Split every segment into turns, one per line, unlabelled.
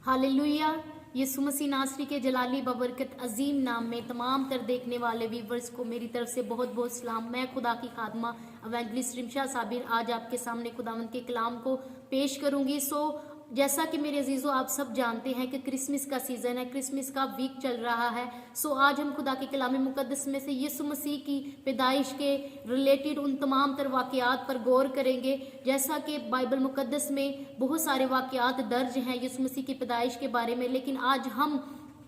Hallelujah. यीशु मसीह नासरी के जलाली बबरकत अजीम नाम में तमाम तर देखने वाले व्यूवर्स को मेरी तरफ से बहुत बहुत सलाम। मैं खुदा की खादमा एवेंजलिस्ट रिमशा साबिर आज आपके सामने खुदावंद के कलाम को पेश करूंगी। जैसा कि मेरे अजीजों आप सब जानते हैं कि क्रिसमस का सीज़न है, क्रिसमस का वीक चल रहा है। आज हम खुदा के कलाम मुकद्दस में से यीशु मसीह की पैदाइश के रिलेटेड उन तमाम तर वाक़यात पर गौर करेंगे। जैसा कि बाइबल मुकद्दस में बहुत सारे वाक़यात दर्ज हैं यीशु मसीह की पैदाइश के बारे में, लेकिन आज हम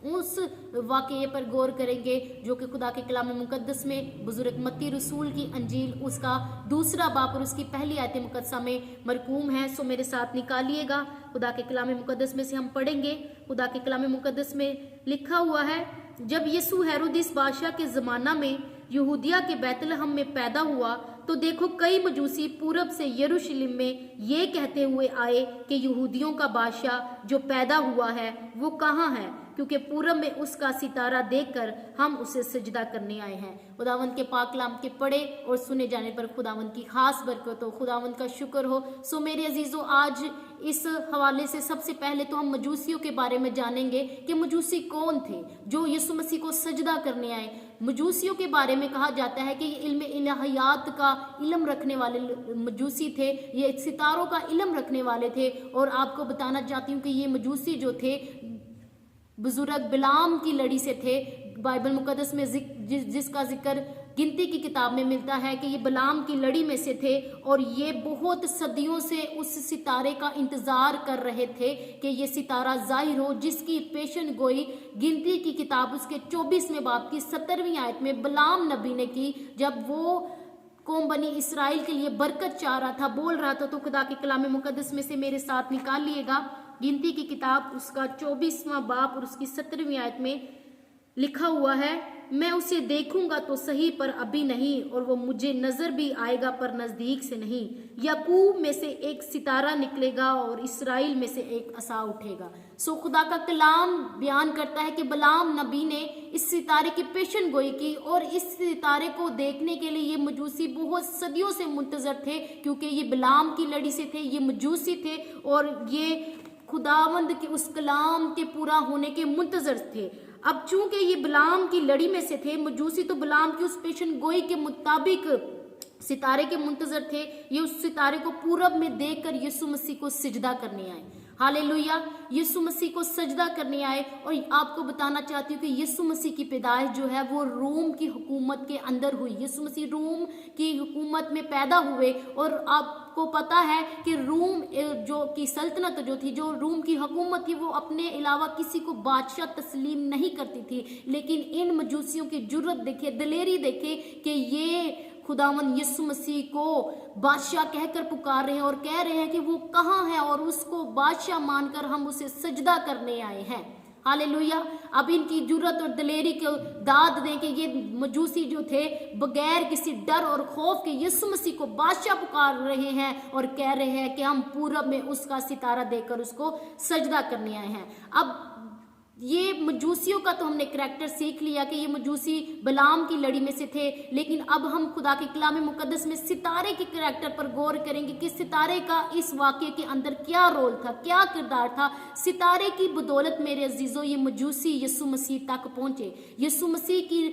उस वाक़ये पर गौर करेंगे जो कि खुदा के कलाम मुकद्दस में बुजुर्ग मत्ती रसूल की अंजील उसका दूसरा बाब और उसकी पहली आयत मुकद्दसा में मरकूम है। मेरे साथ निकालिएगा, खुदा के कलाम मुकद्दस में से हम पढ़ेंगे। खुदा के कलाम मुकद्दस में लिखा हुआ है, जब यीशु हेरोदिस बादशाह के ज़माना में यहूदिया के बैतलहम में पैदा हुआ तो देखो कई मजूसी पूरब से यरूशलेम में ये कहते हुए आए कि यहूदियों का बादशाह जो पैदा हुआ है वो कहाँ है, क्योंकि पूरब में उसका सितारा देखकर हम उसे सजदा करने आए हैं। खुदावंद के पाक कलाम के पढ़े और सुने जाने पर खुदावंद की खास बरकत हो, खुदावंद का शुक्र हो। मेरे अजीजों, आज इस हवाले से सबसे पहले तो हम मजूसियों के बारे में जानेंगे कि मजूसी कौन थे जो यीशु मसीह को सजदा करने आए। मजूसियों के बारे में कहा जाता है कि ये इल्म इलाहियात का इल्म रखने वाले मजूसी थे, ये सितारों का इल्म रखने वाले थे। और आपको बताना चाहती हूँ कि ये मजूसी जो थे बुजुर्ग बिलाम की लड़ी से थे। बाइबल मुकद्दस में जिसका जिक्र गिनती की किताब में मिलता है कि ये बिलाम की लड़ी में से थे और ये बहुत सदियों से उस सितारे का इंतजार कर रहे थे कि ये सितारा जाहिर हो, जिसकी पेशन गोई गिनती की किताब उसके 24वें बाब की 17वीं आयत में बिलाम नबी ने की। जब वो कौम बनी इसराइल के लिए बरकत चाह रहा था, बोल रहा था, तो खुदा के कलाम मुकद्दस में से मेरे साथ निकालिएगा। गिनती की किताब उसका 24वां बाब और उसकी 17वीं आयत में लिखा हुआ है, मैं उसे देखूंगा तो सही पर अभी नहीं, और वो मुझे नजर भी आएगा पर नजदीक से नहीं। याकूब में से एक सितारा निकलेगा और इसराइल में से एक असा उठेगा। खुदा का कलाम बयान करता है कि बिलाम नबी ने इस सितारे की पेशन गोई की और इस सितारे को देखने के लिए ये मजूसी बहुत सदियों से मुंतजर थे, क्योंकि ये बिलाम की लड़ी से थे, ये मजूसी थे और ये खुदावंद के उस कलाम के पूरा होने के मुंतजर थे। अब चूंकि ये बिलाम की लड़ी में से थे मजूसी, तो बिलाम की उस पेशन गोई के मुताबिक सितारे के मुंतजर थे। ये उस सितारे को पूरब में देखकर यीशु मसीह को सिजदा करने आए। हालेलुया, यीशु मसीह को सजदा करने आए। और आपको बताना चाहती हूँ कि यीशु मसीह की पैदाइश जो है वो रोम की हुकूमत के अंदर हुई। यीशु मसीह रोम की हुकूमत में पैदा हुए और आपको पता है कि रोम जो की सल्तनत जो थी, जो रोम की हुकूमत थी, वो अपने अलावा किसी को बादशाह तस्लीम नहीं करती थी। लेकिन इन मजूसियों की जुर्रत देखे, दिलेरी देखे कि ये खुदावन यीशु मसीह को बादशाह कहकर पुकार रहे हैं और कह रहे हैं कि वो कहाँ है, और उसको बादशाह मानकर हम उसे सजदा करने आए हैं। हालेलुया। अब इनकी जुर्रत और दिलेरी को दाद दें कि ये मजूसी जो थे बगैर किसी डर और खौफ के यीशु मसीह को बादशाह पुकार रहे हैं और कह रहे हैं कि हम पूरब में उसका सितारा देकर उसको सजदा करने आए हैं। अब ये मजूसियों का तो हमने करैक्टर सीख लिया कि ये मजूसी बिलाम की लड़ी में से थे, लेकिन अब हम खुदा के कलाम मुकद्दस में सितारे के करैक्टर पर गौर करेंगे कि सितारे का इस वाक़ये के अंदर क्या रोल था, क्या किरदार था। सितारे की बदौलत मेरे अजीजों ये मजूसी यीशु मसीह तक पहुंचे, यीशु मसीह की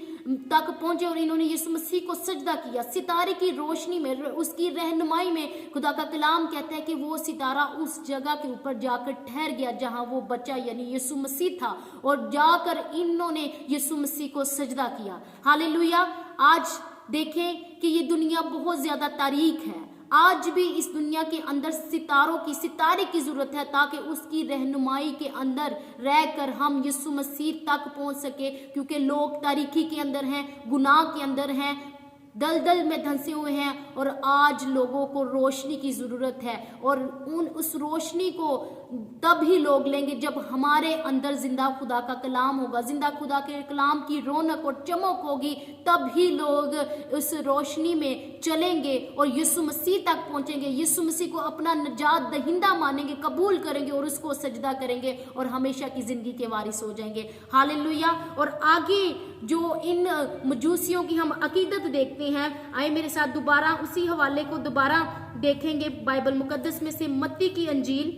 तक पहुंचे और इन्होंने यीशु मसीह को सजदा किया। सितारे की रोशनी में, उसकी रहनुमाई में खुदा का कलाम कहता है कि वो सितारा उस जगह के ऊपर जाकर ठहर गया जहां वो बच्चा यानी यीशु मसीह था, और जाकर इन्होंने यीशु मसीह को सजदा किया। हालेलुया। आज देखें कि ये दुनिया बहुत ज्यादा तारीक है। आज भी इस दुनिया के अंदर सितारे की जरूरत है ताकि उसकी रहनुमाई के अंदर रहकर हम यीशु मसीह तक पहुंच सके, क्योंकि लोग तारीकी के अंदर हैं, गुनाह के अंदर हैं, दलदल में धंसे हुए हैं, और आज लोगों को रोशनी की ज़रूरत है। और उस रोशनी को तब ही लोग लेंगे जब हमारे अंदर जिंदा खुदा का कलाम होगा, जिंदा खुदा के कलाम की रौनक और चमक होगी, तब ही लोग उस रोशनी में चलेंगे और यीशु मसीह तक पहुंचेंगे, यीशु मसीह को अपना निजात दहिंदा मानेंगे, कबूल करेंगे और उसको सजदा करेंगे और हमेशा की जिंदगी के वारिस हो जाएंगे। हालेलुया। और आगे जो इन मजूसियों की हम अकीदत देखते हैं, आए मेरे साथ दोबारा उसी हवाले को दोबारा देखेंगे बाइबल मुकद्दस में से मत्ती की अंजील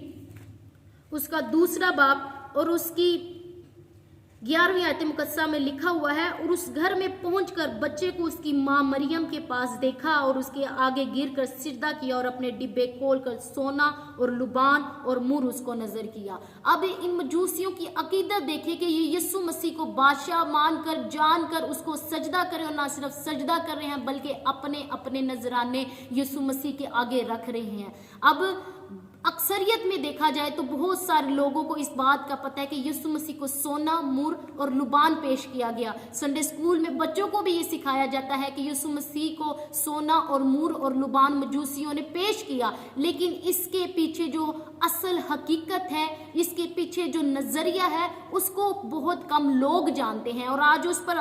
उसका दूसरा बाब और उसकी 11वीं आयत मुकद्दसा में लिखा हुआ है, और उस घर में पहुंचकर बच्चे को उसकी मां मरियम के पास देखा और उसके आगे गिरकर सिजदा किया और अपने डिब्बे खोलकर सोना और लुबान और मुर उसको नजर किया। अब इन मजूसियों की अकीदत देखे कि ये यीशु मसीह को बादशाह मानकर जानकर उसको सजदा करें, और ना सिर्फ सजदा कर रहे हैं बल्कि अपने अपने नजराने यीशु मसीह के आगे रख रहे हैं। अब अक्सरियत में देखा जाए तो बहुत सारे लोगों को इस बात का पता है कि यीशु मसीह को सोना, मुर और लुबान पेश किया गया। संडे स्कूल में बच्चों को भी ये सिखाया जाता है कि यीशु मसीह को सोना और मुर और लुबान मजूसियों ने पेश किया, लेकिन इसके पीछे जो असल हकीकत है, इसके पीछे जो नजरिया है, उसको बहुत कम लोग जानते हैं। और आज उस पर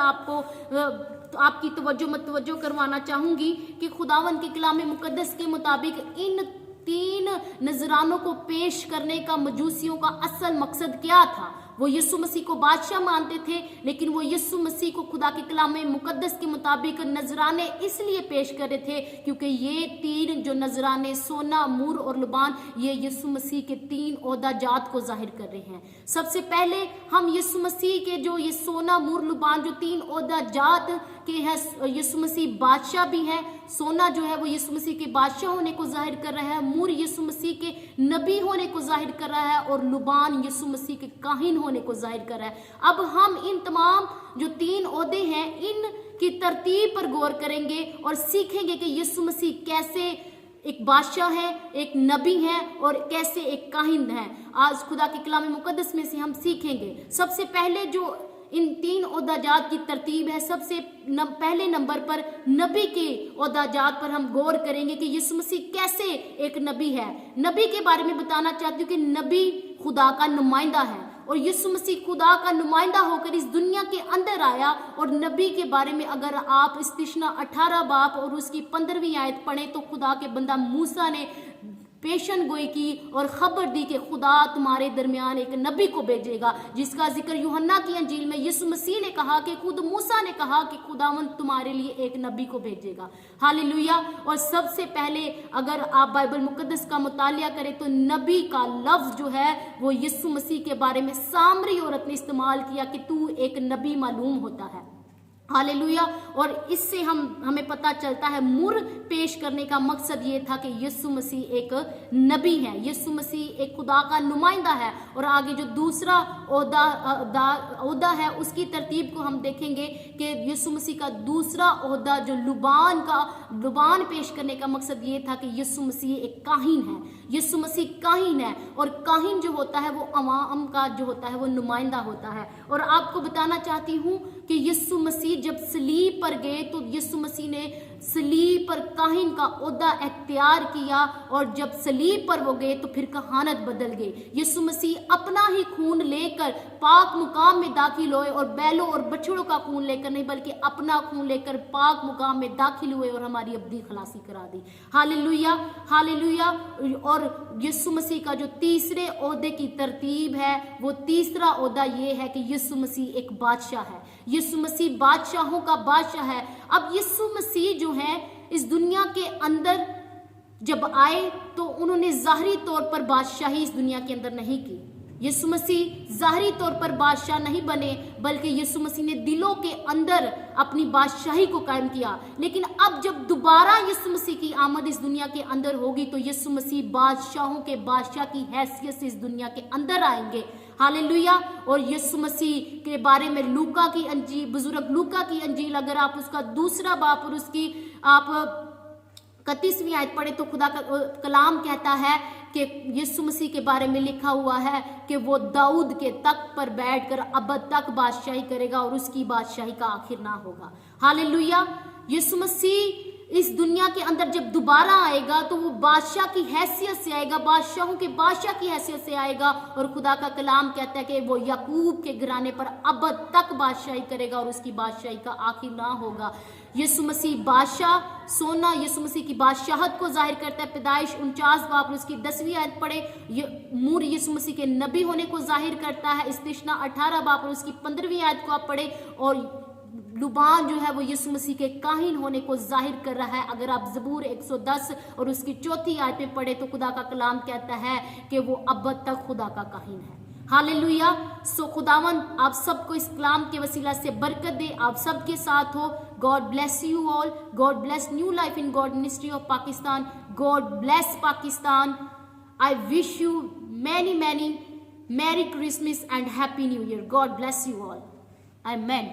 आपकी तवज्जो करवाना चाहूंगी कि खुदावन के कलाम मुकद्दस के मुताबिक इन 3 नजरानों को पेश करने का मजूसियों का असल मकसद क्या था। वो यीशु मसीह को बादशाह मानते थे, लेकिन वो यीशु मसीह को खुदा के कलाम मुकद्दस के मुताबिक नजराने इसलिए पेश कर रहे थे क्योंकि ये 3 जो नजराने सोना, मूर और लुबान, ये यीशु मसीह के 3 ओहदा जात को जाहिर कर रहे हैं। सबसे पहले हम यीशु मसीह के जो ये सोना, मूर, लुबान जो 3 ओहदा जात के हैं, यीशु मसीह बादशाह भी है। सोना जो है वो यीशु मसीह के बादशाह होने को जाहिर कर रहा है, मूर यीशु मसीह के नबी होने को जाहिर कर रहा है, और लुबान यीशु मसीह के काहिन होने को जाहिर कर रहा है। अब हम इन तमाम जो 3 ओहदे हैं, इन की तरतीब पर गौर करेंगे और सीखेंगे कि यीशु मसीह कैसे एक बादशाह है, एक नबी है और कैसे एक काहिन है। आज खुदा के कलाम मुकद्दस में से हम सीखेंगे। सबसे पहले जो इन 3 ओहदाजात की तरतीब है, सबसे पहले नंबर पर नबी के ओहदाजात पर हम गौर करेंगे कि यीशु मसीह कैसे एक नबी है। नबी के बारे में बताना चाहती हूँ कि नबी खुदा का नुमाइंदा है, और यीशु मसीह खुदा का नुमाइंदा होकर इस दुनिया के अंदर आया। और नबी के बारे में अगर आप इस्तिशना 18 बाब और उसकी 15वीं आयत पढ़ें तो खुदा के बंदा मूसा ने पेशन गोई की और खबर दी कि खुदा तुम्हारे दरमियान एक नबी को भेजेगा, जिसका जिक्र यूहन्ना की अंजील में यीशु मसीह ने कहा कि खुद मूसा ने कहा कि खुदावंद तुम्हारे लिए एक नबी को भेजेगा। हालेलुया। और सबसे पहले अगर आप बाइबल मुकद्दस का मुतालिया करें तो नबी का लफ्ज जो है वो यीशु मसीह के बारे में सामरी औरत ने इस्तेमाल किया कि तू एक नबी मालूम होता है। हालेलुया। और इससे हमें पता चलता है मुर पेश करने का मकसद ये था कि यीशु मसीह एक नबी है, यीशु मसीह एक खुदा का नुमाइंदा है। और आगे जो दूसरा ओहदा है उसकी तरतीब को हम देखेंगे कि यीशु मसीह का दूसरा ओहदा जो लुबान पेश करने का मकसद ये था कि यीशु मसीह एक काहिन है, यीशु मसीह काहिन है। और काहिन जो होता है वो अवाम का जो होता है वो नुमाइंदा होता है। और आपको बताना चाहती हूँ कि यीशु मसीह जब सलीब पर गए तो यीशु मसीह ने सलीब पर काहिन का ओहदा इख्तियार किया, और जब सलीब पर वो गए तो फिर कहानत बदल गई। यीशु मसीह अपना ही खून लेकर पाक मुकाम में दाखिल हुए, और बैलों और बछड़ों का खून लेकर नहीं बल्कि अपना खून लेकर पाक मुकाम में दाखिल हुए और हमारी अब्दी खलासी करा दी। Hallelujah, hallelujah. और यीशु मसीह का जो तीसरे ओहदे की तरतीब है वो तीसरा ओहदा ये है कि यीशु मसीह एक बादशाह है, यीशु मसीह बादशाहों का बादशाह है। अब यीशु मसीह जो है इस दुनिया के अंदर जब आए तो उन्होंने जाहिरी तौर पर बादशाही इस दुनिया के अंदर नहीं की। यीशु मसीह जाहिरी तौर पर बादशाह नहीं बने, बल्कि यीशु मसीह ने दिलों के अंदर अपनी बादशाही को कायम किया। लेकिन अब जब दोबारा यीशु मसीह की आमद इस दुनिया के अंदर होगी तो यीशु मसीह बादशाहों के बादशाह की हैसियत से इस दुनिया के अंदर आएंगे। हालेलुया। और यीशु मसीह के बारे में लूका की अंजील, बुजुर्ग लूका की अंजील, अगर आप उसका दूसरा बाप और उसकी आप 31वीं आयत पढ़े तो खुदा का कलाम कहता है कि यीशु मसीह के बारे में लिखा हुआ है कि वो दाऊद के तख्त पर बैठकर अबद तक बादशाही करेगा और उसकी बादशाही का आखिर ना होगा। हालेलुया। यीशु मसीह इस दुनिया के अंदर जब दोबारा आएगा तो वो बादशाह की हैसियत से आएगा, बादशाहों के बादशाह की हैसियत से आएगा। और खुदा का कलाम कहता है कि वो याकूब के घराने पर अबद तक बादशाही करेगा और उसकी बादशाही का आखिर ना होगा। यीशु मसीह बादशाह सोना यीशु मसीह की बादशाहत को जाहिर करता है। पैदाइश 49 बाब उसकी 10वीं आयत पढ़े, मूर यीशु मसीह के नबी होने को जाहिर करता है। इस्तिशना 18 बाब और उसकी 15वीं आयत को आप पढ़े, और लुबान जो है वो यीशु मसीह के काहिन होने को जाहिर कर रहा है। अगर आप ज़बूर 110 और उसकी 4थी आयत में पढ़े तो खुदा का कलाम कहता है कि वो अब तक खुदा का काहिन है। हालेलुया। सो खुदावन आप सबको इस कलाम के वसीला से बरकत दे, आप सबके साथ हो। God bless you all, God bless new life in God ministry of Pakistan, God bless Pakistan. I wish you many Merry Christmas and Happy New Year. God bless you all. Amen.